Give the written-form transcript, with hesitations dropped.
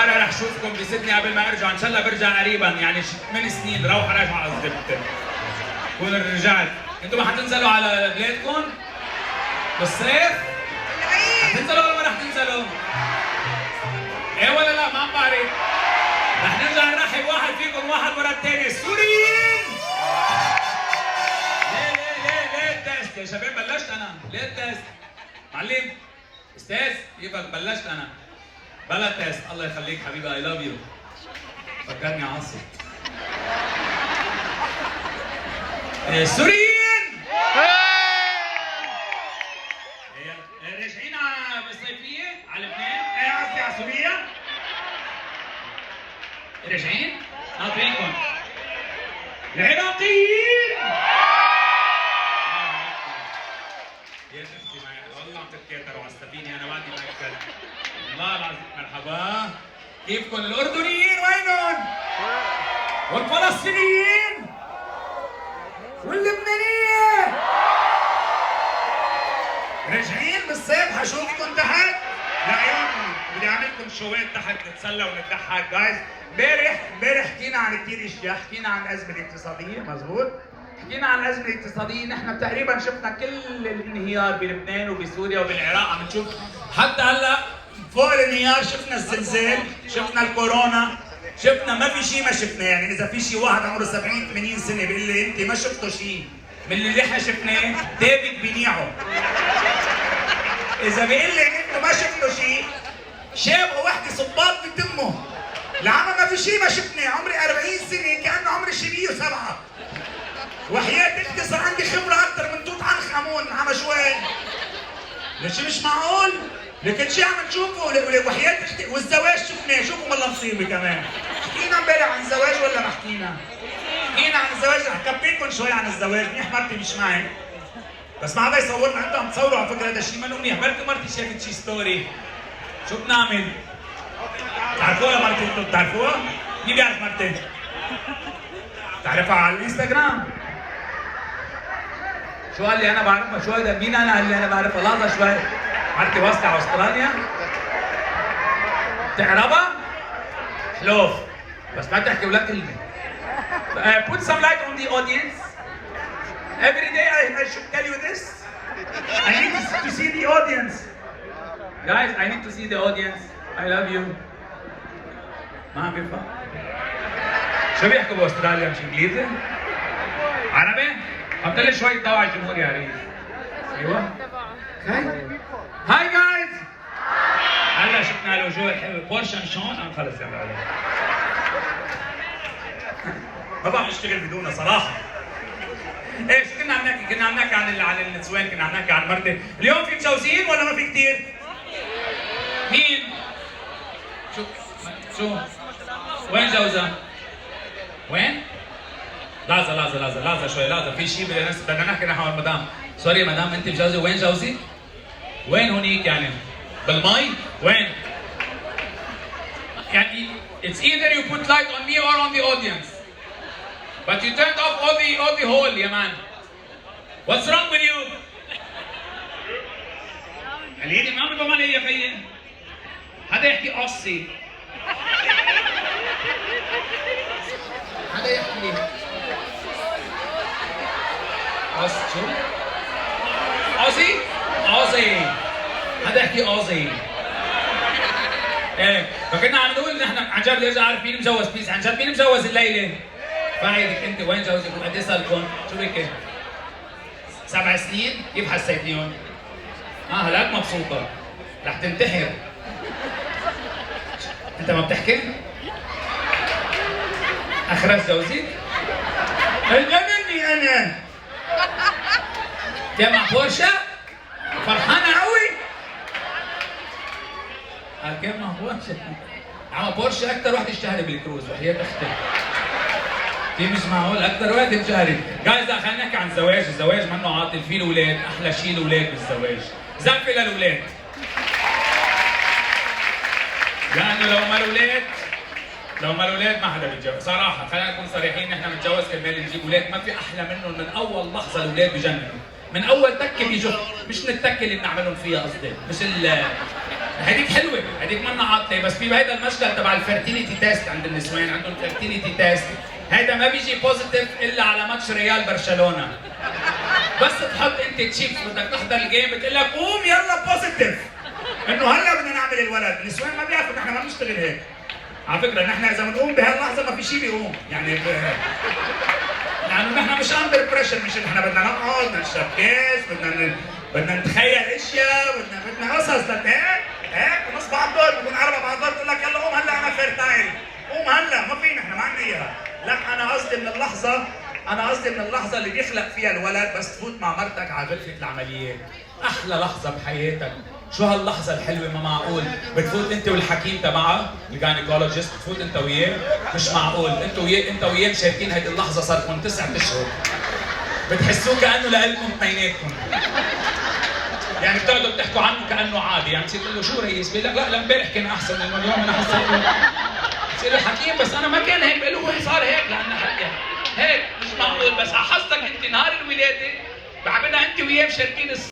مرة رح شوفكم بسيدني قبل ما ارجع، ان شاء الله برجع قريبا يعني 8 سنين روح راجع قصدي كون رجعت. انتم ما حتنزلوا على بلادكم؟ بالصيف؟ حتنزلوا ولا ما رح تنزلوا؟ ايه ولا لا؟ ما عم بعرف. رح نرجع نرحب واحد فيكم واحد ورا الثاني، السوريين! ليه التست؟ يا شباب بلشت انا، ليه التست؟ معلم، استاذ، كيفك؟ بلشت انا. بلا تست، الله يخليك حبيبي، اي لاف يو. فكرني عاصم. السوريين! راجعين بالصيفية على لبنان؟ ايه قصدي على سوريا؟ راجعين؟ ناطرينكم. العراقيين! يا شفتي معي والله عم تتكاتروا على السفينة، انا بعدي ما اكل. والله العظيم مرحبا. كيفكم؟ الأردنيين وينهم؟ والفلسطينيين؟ واللبنانية؟ راجعين بالصيف حشوفكم تحت؟ لعيونكم بدي اعملكم شوات تحت نتسلى ونضحك جايز. امبارح حكينا عن كثير اشياء، حكينا عن الازمه الاقتصاديه، مزبوط؟ حكينا عن الازمه الاقتصاديه، نحن تقريبا شفنا كل الانهيار بلبنان وبسوريا وبالعراق، عم نشوف حتى هلا فوق الانهيار، شفنا الزلزال، شفنا الكورونا، شفنا ما في شيء ما شفنا. يعني اذا في شيء واحد عمره 70 80 سنه بيقول لي انت ما شفتوا شيء من اللي احنا شفناه، دابت بنيعه. اذا بيقول لي انتوا ما شفتوا شيء، شاب ووحده صباط بتمه. لعمر ما في شيء ما شفناه، عمري 40 سنه كانه عمري شي 107. وحياة اختي صار عندي خبره اكثر من توت عنخ امون عم شوي. ليش مش معقول؟ لكن شي عم نشوفه وحياة اختي. والزواج شفناه، شوفوا والله مصيبه كمان. حكينا امبارح عن الزواج ولا ما حكينا؟ حكينا عن الزواج، رح كبيكم شوي عن الزواج، منيح مرتي مش معي. بس ما حدا يصورنا، انتم عم تصوروا على فكره هذا الشيء منه منيح، بركي مرتي شافت شي ستوري. شو بنعمل؟ بتعرفوها مرتي؟ انتم بتعرفوها؟ مين بيعرف مرتي؟ بتعرفها على الانستغرام. شو قال لي انا بعرفها؟ شو هيدا؟ مين انا اللي انا بعرفها؟ لحظه شوي. مرتي واصله على استراليا؟ بتعرفها؟ حلوف بس ما تحكي ولا كلمه. Put some light on the audience. Every day I should tell you this. I need to see the audience. Guys, I need to see the audience. I love you. ما عم بيفهم؟ شو بيحكوا باستراليا؟ مش انجليزي؟ عربي؟ حط لي شوي ضوء على الجمهور يا ريت. ايوه. هاي جايز. هلا شفنا الوجوه الحلوه، بورشه مشون عم خلص يلا. ما بعرف اشتغل بدونها صراحه. ايه شو كنا عم نحكي؟ كنا عم نحكي عن النسوان، كنا عم نحكي عن مرتي. اليوم في مجوزين ولا ما في كثير؟ مين؟ شو؟ وين جوزها؟ وين؟ لحظة شوي، لحظة في شيء بدنا نحكي نحن المدام. سوري مدام انت مجوزة، وين جوزي؟ وين هونيك يعني؟ بالمي؟ وين؟ يعني it's either you put light on me or on the audience. But you turned off all the whole يا مان. What's wrong with you? اليدي ما عم بضمن يا خيي. هذا يحكي قصي. هذا يحكي قص شو؟ قصي. هذا يحكي قصي. ايه فكنا عم نقول نحن عن جد ارجع اعرف مين مجوز بيس، عن جد مين مجوز الليله؟ فايدك انت وين جوزك وقد ايه صار لكم؟ شو هيك؟ 7 سنين؟ كيف حسيتيهم؟ هلاك مبسوطة، رح تنتحر. انت ما بتحكي؟ اخرس جوزك؟ جنني انا. يا مع بورشة؟ فرحانة قوي؟ كيف مع بورشة؟ مع بورشة أكثر وحدة اشتهرت بالكروز وحياة أختي. في مش معقول اكثر وقت اتشهرت. جايز خلينا نحكي عن الزواج، الزواج منه عاطل، فيه الاولاد، احلى شيء الاولاد بالزواج. زقفه للاولاد. لانه لو ما الاولاد ما حدا بيتجوز، صراحه خلينا نكون صريحين، نحن بنتجوز كرمال نجيب اولاد، ما في احلى منهم من اول لحظه الاولاد بجننوا، من اول تكه بيجوا، مش من التكه اللي بنعملهم فيها قصدي، مش هديك حلوه، هديك منا عاطله، بس في هيدا المشكل تبع الفيرتيليتي تيست عند النسوان، عندهم فيرتيليتي تيست، هيدا ما بيجي بوزيتيف الا على ماتش ريال برشلونه. بس تحط انت تشيك بدك تحضر الجيم بتقول لك قوم يلا بوزيتيف انه هلا بدنا نعمل الولد، النسوان ما بيعرفوا نحن ما بنشتغل هيك. على فكره نحن اذا بنقوم بهاللحظه ما في شيء بيقوم، يعني لانه نحن مش اندر بريشر، مش نحن بدنا نقعد بدنا نشرب كاس، بدنا نتخيل اشياء، بدنا قصص هيك ونص بعد الدور بكون 4 بعد الدور تقول لك يلا قوم هلا انا فيرتايل، قوم هلا ما في، نحن ما عندنا اياها. لا انا قصدي من اللحظه اللي بيخلق فيها الولد، بس تفوت مع مرتك على غرفه العمليات، احلى لحظه بحياتك. شو هاللحظه الحلوه، ما معقول. بتفوت انت والحكيم تبعها الجاينيكولوجيست، بتفوت انت وياه، مش معقول انت وياه مشاركين هيدي اللحظه صار لكم 9 اشهر، بتحسوه كانه لكم اثنيناتكم. يعني بتقعدوا بتحكوا عنه كانه عادي، يعني بتصير تقول له شو ريس؟ بيقول لك لا امبارح كان احسن من اليوم، انا حسيت بتصير الحكيم بس انا ما كان هيك، بقول له صار هيك لانه هيك مش معقول. بس على حظك انت نهار الولاده بعملها انت وياه مشاركين